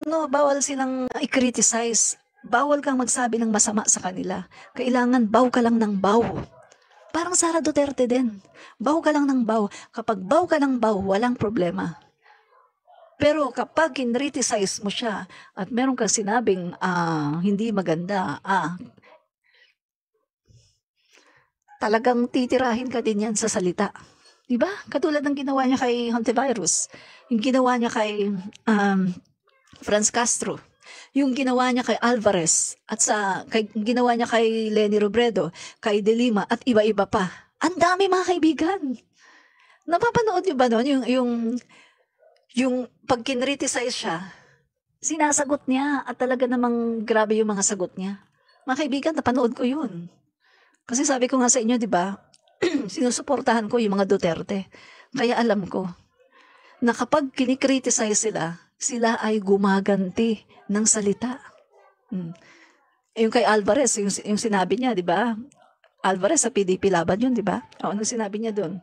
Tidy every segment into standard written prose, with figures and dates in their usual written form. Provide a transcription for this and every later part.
No, bawal silang i-criticize. Bawal kang magsabi ng masama sa kanila. Kailangan baw ka lang ng baw. Parang Sara Duterte din. Baw ka lang ng baw. Kapag baw ka ng baw, walang problema. Pero kapag kinriticize mo siya at meron kang sinabing hindi maganda, talagang titirahin ka din yan sa salita. Diba? Katulad ng ginawa niya kay Hontivirus. Yung ginawa niya kay Franz Castro. Yung ginawa niya kay Alvarez. At ginawa niya kay Leni Robredo, kay De Lima, at iba-iba pa. Ang dami mga kaibigan. Napapanood niyo ba noon? Yung pag kinriticize siya, sinasagot niya at talaga namang grabe yung mga sagot niya. Mga kaibigan, napanood ko yun. Kasi sabi ko nga sa inyo, di ba, sinusuportahan ko yung mga Duterte. Kaya alam ko na kapag kinikriticize sila ay gumaganti ng salita. Yung kay Alvarez, yung sinabi niya, di ba? Alvarez sa PDP laban yun, di ba? Ano sinabi niya doon?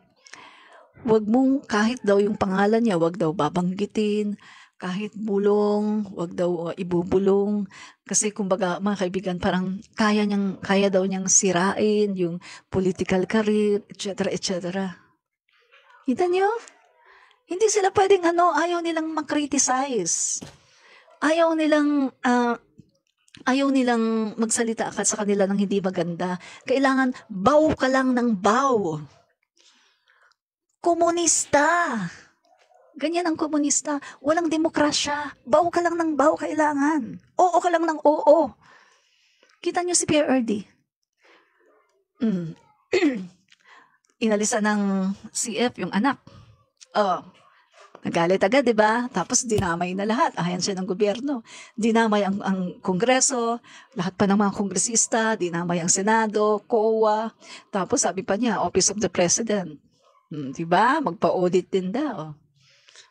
Wag mong kahit daw yung pangalan niya, wag daw babanggitin, kahit bulong, wag daw ibubulong. Kasi kumbaga, mga kaibigan, parang kaya daw niyang sirain yung political career, etc., etc. Kita niyo? Hindi sila pwedeng ayaw nilang makriticize. Ayaw nilang magsalita ka sa kanila ng hindi maganda. Kailangan baw ka lang ng baw. Komunista. Ganyan ang komunista. Walang demokrasya. Baw ka lang ng baw kailangan. Oo ka lang ng oo. Kita niyo si Pierre Erdi. Inalisan ng CF yung anak. Nagalit agad, di ba? Tapos dinamay na lahat. Ahansya ng gobyerno. Dinamay ang Kongreso, lahat pa ng mga kongresista, dinamay ang Senado, COA. Tapos sabi pa niya, Office of the President. Di ba? Magpa-audit din daw.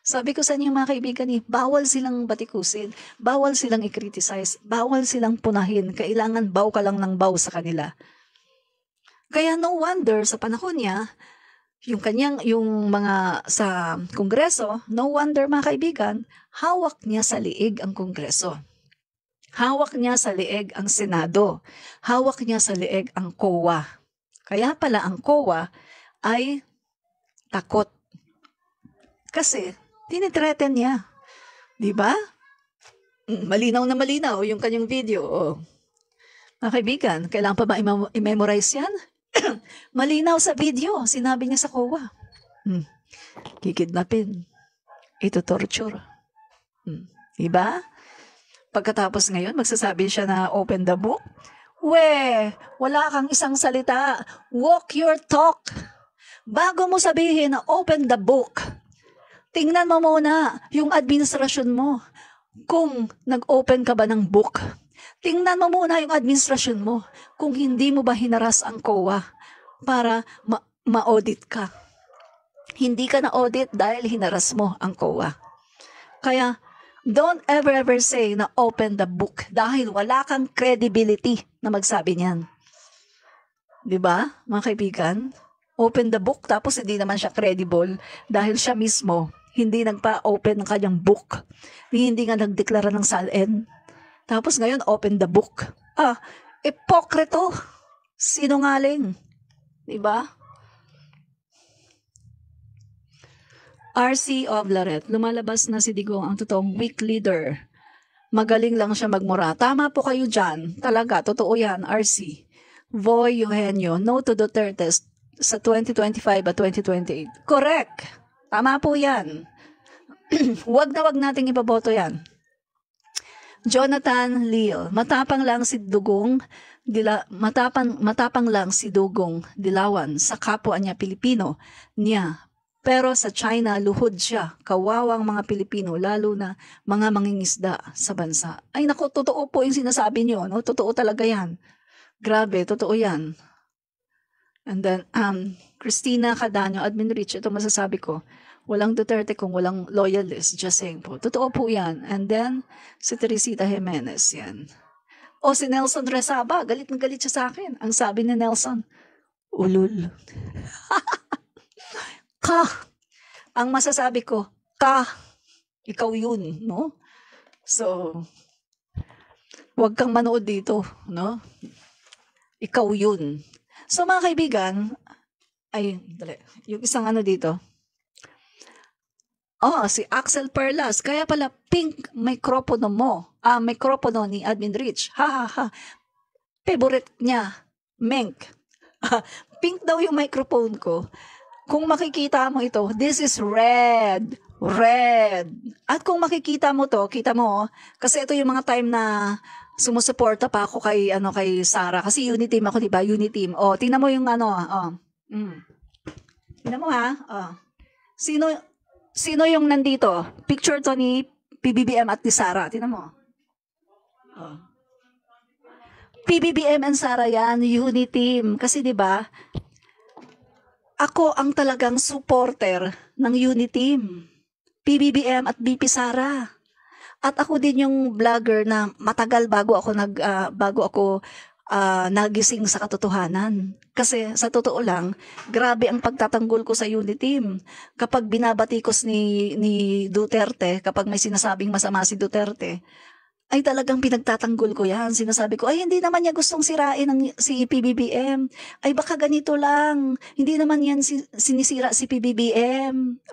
Sabi ko sa inyo mga kaibigan, bawal silang batikusin, bawal silang i-criticize, bawal silang punahin. Kailangan baw ka lang ng baw sa kanila. Kaya no wonder sa panahon niya, yung mga sa Kongreso, no wonder mga kaibigan, hawak niya sa liig ang Kongreso. Hawak niya sa liig ang Senado. Hawak niya sa liig ang COA. Kaya pala ang COA ay takot. Kasi tinitreten niya. Di ba? Malinaw na malinaw yung kanyang video. Mga kaibigan, kailangan pa ba i-memorize yan? Malinaw sa video, sinabi niya sa COA. Kikidnapin. Ito torture. Diba? Pagkatapos ngayon, magsasabi siya na open the book. Wala kang isang salita. Walk your talk. Bago mo sabihin na open the book, tingnan mo muna yung administrasyon mo. Kung nag-open ka ba ng book, tingnan mo muna yung administrasyon mo kung hindi mo ba hinaras ang COA para ma-audit ka. Hindi ka na-audit dahil hinaras mo ang COA. Kaya, don't ever say na open the book dahil wala kang credibility na magsabi niyan. Diba, mga kaibigan? Open the book tapos hindi naman siya credible dahil siya mismo hindi nagpa-open ng kanyang book. Hindi nga nagdeklara ng SALN. Tapos ngayon, open the book. Ipokrito. Sinungaling. Diba? RC Oblaret, lumalabas na si Digong ang totoong weak leader. Magaling lang siya magmura. Tama po kayo dyan. Talaga, totoo yan, RC. Voy Eugenio, no to Duterte sa 2025 at 2028. Correct. Tama po yan. Wag nating ibaboto yan. Jonathan Leal, matapang lang si Dugong Dilawan sa kapwa niya Pilipino niya. Pero sa China, luhod siya. Kawawang mga Pilipino, lalo na mga mangingisda sa bansa. Ay naku, totoo po yung sinasabi niyo. No? Totoo talaga yan. Grabe, totoo yan. And then, Christina Cadanyo, Admin Rich, ito masasabi ko, walang Duterte kung walang loyalist, just saying po. Totoo po yan. And then, si Teresita Jimenez, yan. O si Nelson Resaba, galit na galit siya sa akin. Ang sabi ni Nelson, ulul. Ka. Ang masasabi ko, ikaw yun, no? So, huwag kang manood dito, no? Ikaw yun. So, mga kaibigan, ay, dali, yung isang ano dito, si Axel Perlas. Kaya pala, pink mikropono mo. Mikropono ni Admin Rich. Ha, ha, ha. Favorite niya, Menk. Pink daw yung microphone ko. Kung makikita mo ito, this is red. Red. At kung makikita mo to, kita mo, kasi ito yung mga time na sumusuporta pa ako kay Sarah kasi unity team ako, 'di ba? Unity team. Tingnan mo yung Tingnan mo ha. Sino yung nandito? Picture to ni PBBM at ni Sarah. Tingnan mo. PBBM and Sarah yan, unity team. Kasi 'di ba? Ako ang talagang supporter ng unity team. PBBM at BP Sara. At ako din yung vlogger na matagal bago ako nagising sa katotohanan. Kasi sa totoo lang, grabe ang pagtatanggol ko sa unity team. Kapag binabatikos ni Duterte, kapag may sinasabing masama si Duterte, ay talagang pinagtatanggol ko yan. Sinasabi ko, ay hindi naman niya gustong sirain si PBBM. Ay baka ganito lang. Hindi naman yan sinisira si PBBM.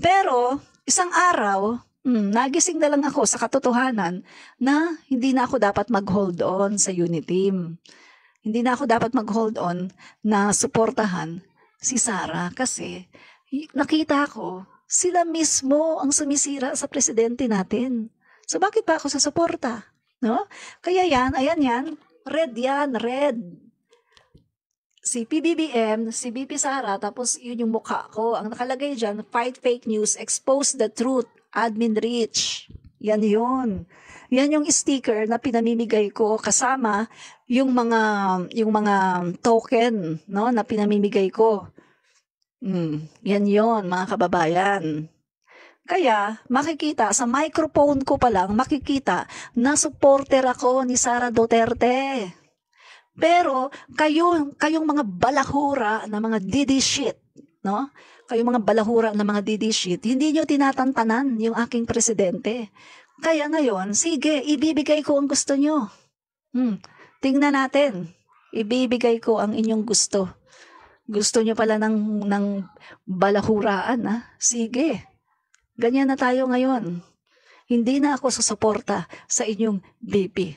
Pero, isang araw, nagising na lang ako sa katotohanan na hindi na ako dapat mag-hold on sa unity team. Hindi na ako dapat mag-hold on na suportahan si Sarah kasi nakita ko sila mismo ang sumisira sa presidente natin. So bakit pa ako sasuporta? No? Kaya ayan yan, red yan, red. Si PBBM, si BP Sara, tapos yun yung mukha ko. Ang nakalagay dyan, fight fake news, expose the truth, Admin Rich. Yan yun. Yan yung sticker na pinamimigay ko kasama yung mga token, no, na pinamimigay ko. Yan yun, mga kababayan. Kaya, makikita, sa microphone ko pa lang, makikita na supporter ako ni Sara Duterte. Pero, kayong mga balahura na mga didi shit, no? Kayong mga balahura na mga didi shit, hindi nyo tinatantanan yung aking presidente. Kaya ngayon, sige, ibibigay ko ang gusto nyo. Tingnan natin. Ibibigay ko ang inyong gusto. Gusto nyo pala ng balahuraan, ha? Sige. Ganyan na tayo ngayon. Hindi na ako susuporta sa inyong BP.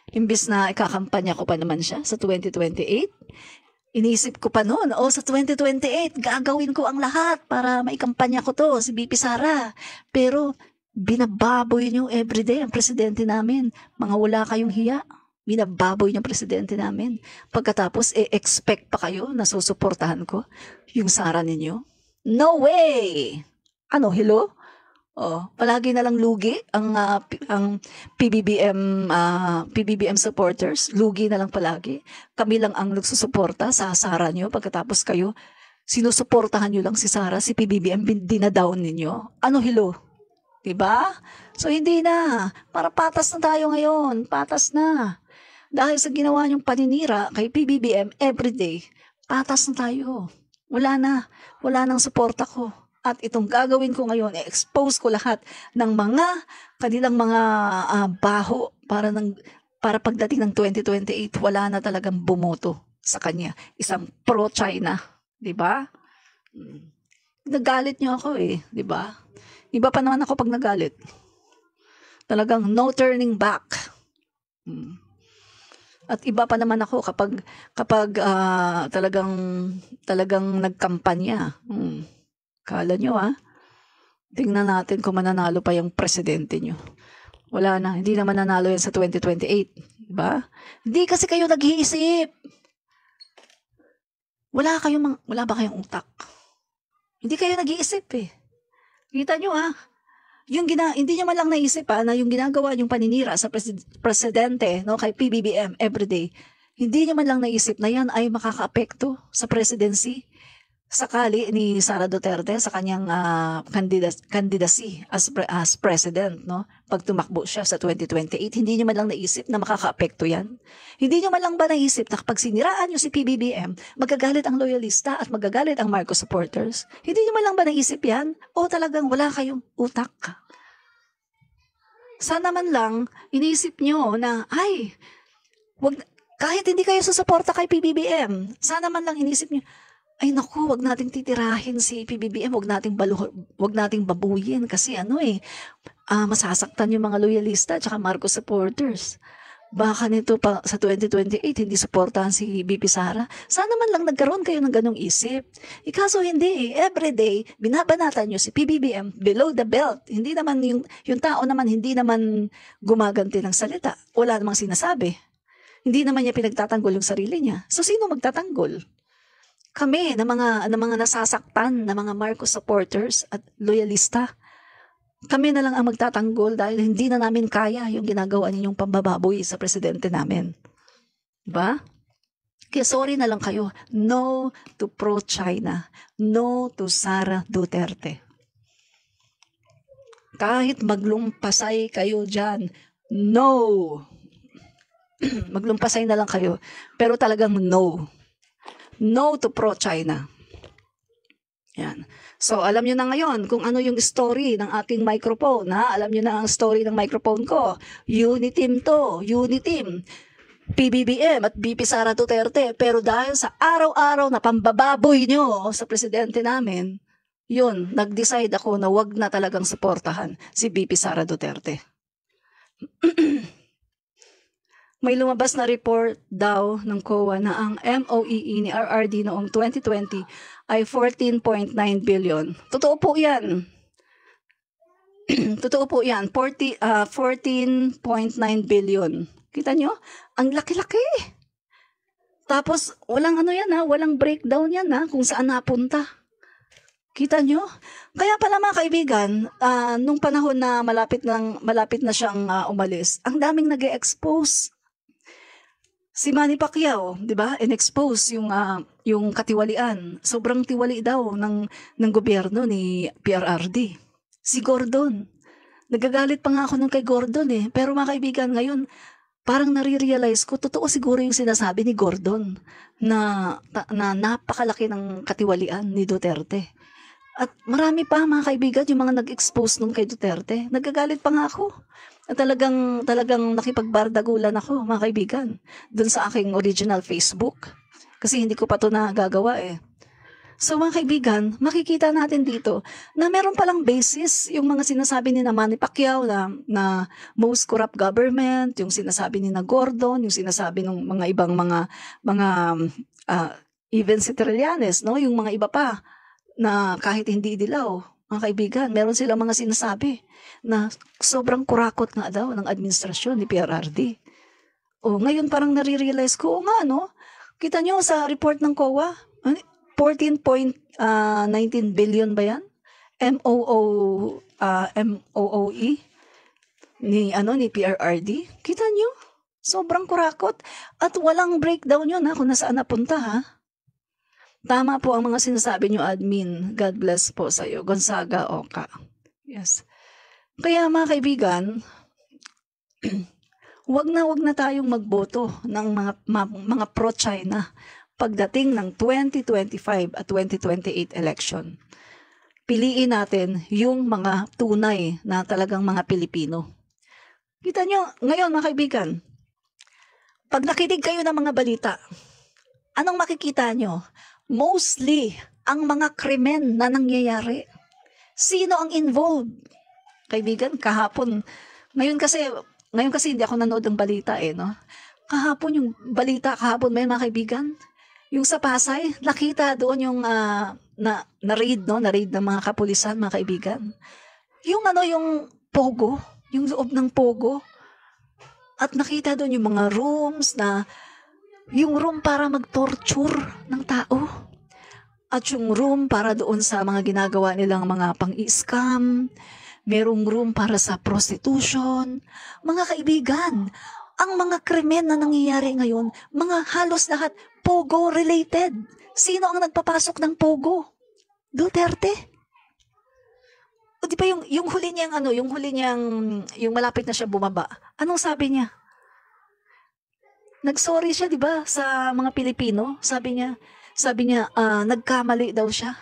Imbis na ikakampanya ko pa naman siya sa 2028, inisip ko pa noon, sa 2028, gagawin ko ang lahat para maikampanya ko to, si BP Sara. Pero, binababoy niyo everyday ang presidente namin. Mga wala kayong hiya. Binababoy niyo ang presidente namin. Pagkatapos, expect pa kayo na susuportahan ko yung Sara ninyo? No way! Hello? Palagi na lang lugi ang PBBM supporters. Lugi na lang palagi. Kami lang ang nagsusuporta sa Sara nyo. Pagkatapos kayo, sinusuportahan nyo lang si Sara, si PBBM, dinadown ninyo. Hello? Diba? So, hindi na. Para patas na tayo ngayon. Patas na. Dahil sa ginawa nyong paninira kay PBBM everyday, patas na tayo. Wala na. Wala nang suporta ko. At itong gagawin ko ngayon, expose ko lahat ng kanilang mga baho para pagdating ng 2028, wala na talagang bumoto sa kanya. Isang pro-China. Diba? Nagalit niyo ako di ba? Iba pa naman ako pag nagalit. Talagang no turning back. At iba pa naman ako kapag talagang nagkampanya. Kala nyo tingnan natin kung mananalo pa yung presidente nyo. Wala na, hindi na mananalo yan sa 2028. Diba? Hindi kasi kayo nag-iisip. Wala ba kayong utak? Hindi kayo nag-iisip Kita nyo hindi nyo man lang naisip na yung ginagawa yung paninira sa presidente, no, kay PBBM everyday, hindi nyo man lang naisip na yan ay makaka-apekto sa presidency. sakali ni Sara Duterte sa kanyang candidacy as president, no? Pag tumakbo siya sa 2028, hindi niyo man lang naisip na makakaapekto yan? Hindi niyo man lang ba naisip na kapag siniraan niyo si PBBM, magagalit ang loyalista at magagalit ang Marcos supporters? Hindi niyo man lang ba naisip yan? O talagang wala kayong utak? Sana man lang iniisip niyo na, ay, kahit hindi kayo susuporta kay PBBM, sana man lang iniisip niyo, ay naku, wag nating titirahin si PBBM, wag nating babuyin kasi masasaktan yung mga loyalista at saka Marcos supporters. Baka nito pa sa 2028 hindi suportahan si BP Sara. Sana man lang nagkaroon kayo ng ganong isip. Ikaso hindi everyday binabanatan nyo si PBBM below the belt. Hindi naman yung tao naman hindi naman gumaganti ng salita. Wala namang sinasabi. Hindi naman niya pinagtatanggol yung sarili niya. So sino magtatanggol? Kami na mga nasasaktan na mga Marcos supporters at loyalista, kami na lang ang magtatanggol dahil hindi na namin kaya yung ginagawa ninyong pambababoy sa presidente namin. Diba? Kaya sorry na lang kayo. No to pro-China. No to Sara Duterte. Kahit maglumpasay kayo dyan, no. Maglumpasay na lang kayo. Pero talagang no. No to pro-China. Yan. So, alam nyo na ngayon kung ano yung story ng aking microphone. Ha? Alam nyo na ang story ng microphone ko. Uniteam to. Uniteam. PBBM at BP Sara Duterte. Pero dahil sa araw-araw na pambababoy nyo sa presidente namin, yun, nag-decide ako na wag na talagang suportahan si BP Sara Duterte. May lumabas na report daw ng COA na ang MOEE ni RRD noong 2020 ay 14.9 billion. Totoo po yan. Totoo po yan. 14.9 billion. Kita nyo? Ang laki-laki. Tapos, walang walang breakdown yan kung saan napunta. Kita nyo? Kaya pala mga kaibigan, nung panahon na malapit na siyang umalis, ang daming nag-expose. Si Manny Pacquiao, 'di ba? In-expose yung katiwalian. Sobrang tiwali daw ng gobyerno ni PRRD. Si Gordon. Nagagalit pa nga ako nung kay Gordon Pero mga kaibigan, ngayon parang nare-realize ko totoo siguro yung sinasabi ni Gordon na napakalaki ng katiwalian ni Duterte. At marami pa mga kaibigan yung mga nag-expose nung kay Duterte. Nagagalit pa nga ako. At talagang nakipagbardagulan ako, mga kaibigan, dun sa aking original Facebook. Kasi hindi ko pa ito nagagawa So mga kaibigan, makikita natin dito na meron palang basis yung mga sinasabi ni Manny Pacquiao na most corrupt government, yung sinasabi ni Gordon, yung sinasabi ng mga ibang even si Trillanes, no? Yung mga iba pa na kahit hindi dilaw. Mga kaibigan, meron silang mga sinasabi na sobrang kurakot nga daw ng administrasyon ni PRRD. Ngayon parang nare-realize ko, Kita nyo sa report ng COA, 14.19 billion ba yan? MOOE ni PRRD. Kita nyo? Sobrang kurakot. At walang breakdown yun kung nasaan napunta Tama po ang mga sinasabi nyo, admin. God bless po sa iyo. Gonzaga Oka. Yes. Kaya mga kaibigan, wag na tayong magboto ng mga pro-China pagdating ng 2025 at 2028 election. Piliin natin yung mga tunay na talagang mga Pilipino. Kita nyo, ngayon mga kaibigan, pag nakinig kayo ng mga balita, anong makikita nyo? Mostly, ang mga krimen na nangyayari. Sino ang involved? Kaibigan, kahapon. Ngayon kasi hindi ako nanood ng balita no? Kahapon yung balita, may mga kaibigan. Yung sa Pasay, nakita doon yung na-raid ng mga kapulisan, mga kaibigan. Yung Pogo, yung loob ng Pogo. At nakita doon yung mga rooms yung room para mag-torture ng tao. At yung room para doon sa mga ginagawa nilang mga pang-scam. Merong room para sa prostitution. Mga kaibigan, Ang mga krimen na nangyayari ngayon, mga halos lahat, Pogo related. Sino ang nagpapasok ng Pogo? Duterte. O di ba yung huli niyang yung malapit na siya bumaba. Anong sabi niya? Nagsorry siya, di ba, sa mga Pilipino. Sabi niya, nagkamali daw siya.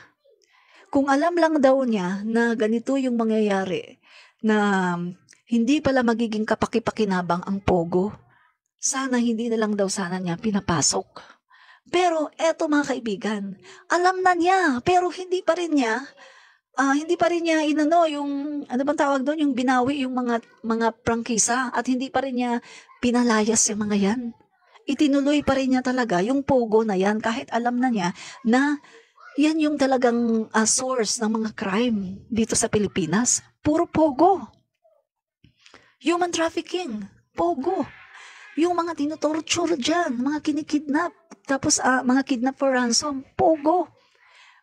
Kung alam lang daw niya na ganito yung mangyayari, na hindi pala magiging kapaki-pakinabang ang Pogo, sana hindi na lang daw sana niya pinapasok. Pero eto mga kaibigan, alam na niya, pero hindi pa rin niya yung, ano bang tawag doon, yung binawi yung mga prangkisa, at hindi pa rin niya pinalayas yung mga yan. Itinuloy pa rin niya talaga yung Pogo na yan, kahit alam na niya na yan yung talagang source ng mga crime dito sa Pilipinas. Puro Pogo. Human trafficking, Pogo. Yung mga tinutorture dyan, mga kinikidnap, tapos mga kidnap for ransom, Pogo.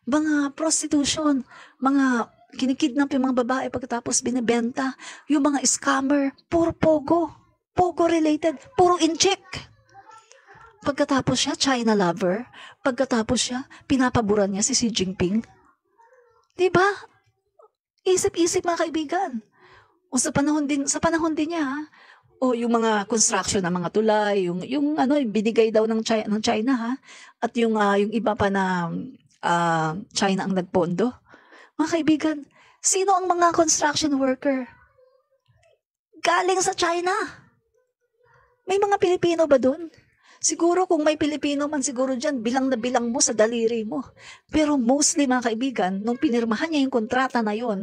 Mga prostitution, mga kinikidnap yung mga babae pagkatapos binibenta, yung mga scammer, puro Pogo. Pogo related, puro inchik. Pagkatapos siya, China lover. Pagkatapos siya, pinapaboran niya si Xi Jinping. Diba? Isip-isip mga kaibigan. O sa panahon din niya, o yung mga construction ng mga tulay, yung binigay daw ng China, ha? At yung iba pa na China ang nagpondo. Mga kaibigan, sino ang mga construction worker? Galing sa China. May mga Pilipino ba doon? Siguro kung may Pilipino man siguro dyan, bilang na bilang mo sa daliri mo. Pero mostly mga kaibigan, nung pinirmahan niya yung kontrata na yon,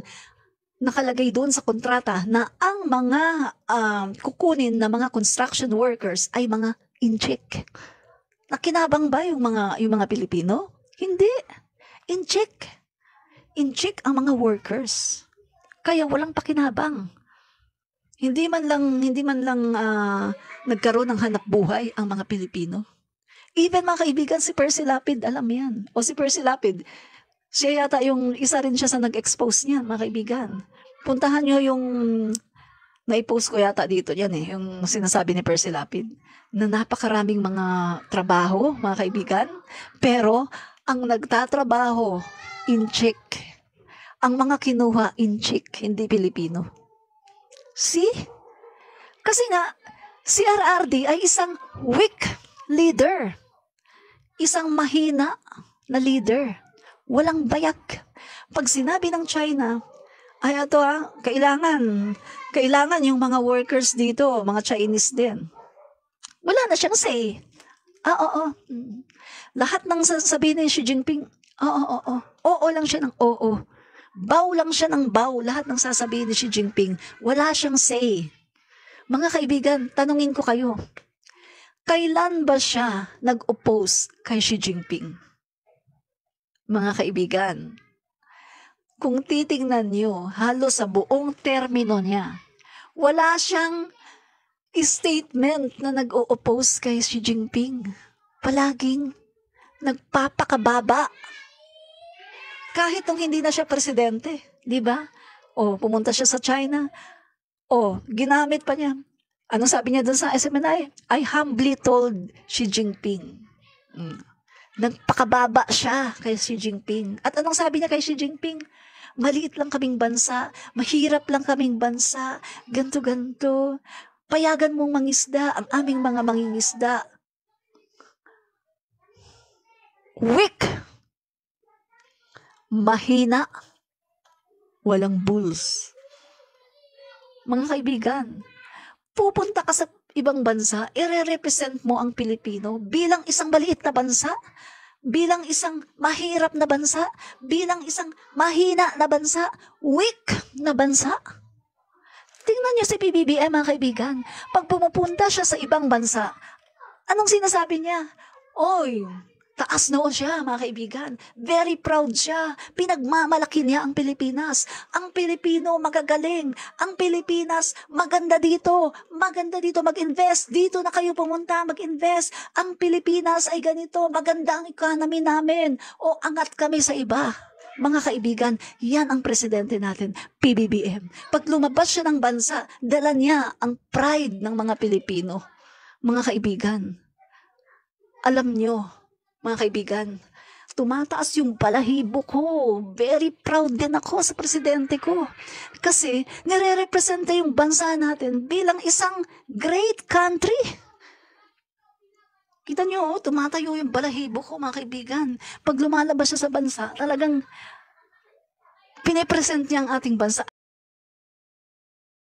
nakalagay doon sa kontrata na ang mga kukunin na mga construction workers ay mga inchik. Nakinabang ba yung mga Pilipino? Hindi. Inchik. Inchik ang mga workers. Kaya walang pakinabang. Hindi man lang nagkaroon ng hanap buhay ang mga Pilipino. Even mga kaibigan, si Percy Lapid, alam yan. O si Percy Lapid, siya yata yung isa rin siya sa nag-expose niyan, mga kaibigan. Puntahan nyo yung naipost ko yata dito yan yung sinasabi ni Percy Lapid, na napakaraming mga trabaho, mga kaibigan, pero ang nagtatrabaho, inchik. Ang mga kinuha, inchik, hindi Pilipino. See? Kasi nga, si RRD ay isang weak leader. Isang mahina na leader. Walang bayak. Pag sinabi ng China, ay ito kailangan yung mga workers dito, mga Chinese din. Wala na siyang say. Oo. Lahat ng sasabihin ni Xi Jinping, oo. Oo lang siya ng oo. Bow lang siya ng bow. Lahat ng sasabihin ni Xi Jinping, wala siyang say. Mga kaibigan, tanungin ko kayo, kailan ba siya nag-oppose kay Xi Jinping? Mga kaibigan, kung titingnan niyo, halos sa buong termino niya, wala siyang statement na nag-o-oppose kay Xi Jinping. Palaging nagpapakababa. Kahit nung hindi na siya presidente, di ba? O, pumunta siya sa China. O, ginamit pa niya. Ano sabi niya dun sa SMNI? I humbly told Xi Jinping. Nagpakababa siya kay Xi Jinping. At anong sabi niya kay Xi Jinping? Maliit lang kaming bansa, mahirap lang kaming bansa, ganto-ganto. Payagan mong mangisda ang aming mga mangingisda. Weak. Mahina, walang bulls. Mga kaibigan, pupunta ka sa ibang bansa, ire-represent mo ang Pilipino bilang isang maliit na bansa, bilang isang mahirap na bansa, bilang isang mahina na bansa, weak na bansa. Tingnan niyo si PBBM, mga kaibigan. Pag pumupunta siya sa ibang bansa, anong sinasabi niya? Oy, taas noon siya, mga kaibigan. Very proud siya. Pinagmamalaki niya ang Pilipinas. Ang Pilipino magagaling. Ang Pilipinas maganda dito. Maganda dito mag-invest. Dito na kayo pumunta mag-invest. Ang Pilipinas ay ganito. Maganda ang economy namin. O angat kami sa iba. Mga kaibigan, yan ang presidente natin, PBBM. Pag lumabas siya ng bansa, dala niya ang pride ng mga Pilipino. Mga kaibigan, alam nyo, mga kaibigan, tumataas yung balahibo ko. Very proud din ako sa presidente ko. Kasi nire-representa yung bansa natin bilang isang great country. Kita nyo, tumatayo yung balahibo ko, mga kaibigan. Pag lumalabas siya sa bansa, talagang pinipresent niya ang ating bansa.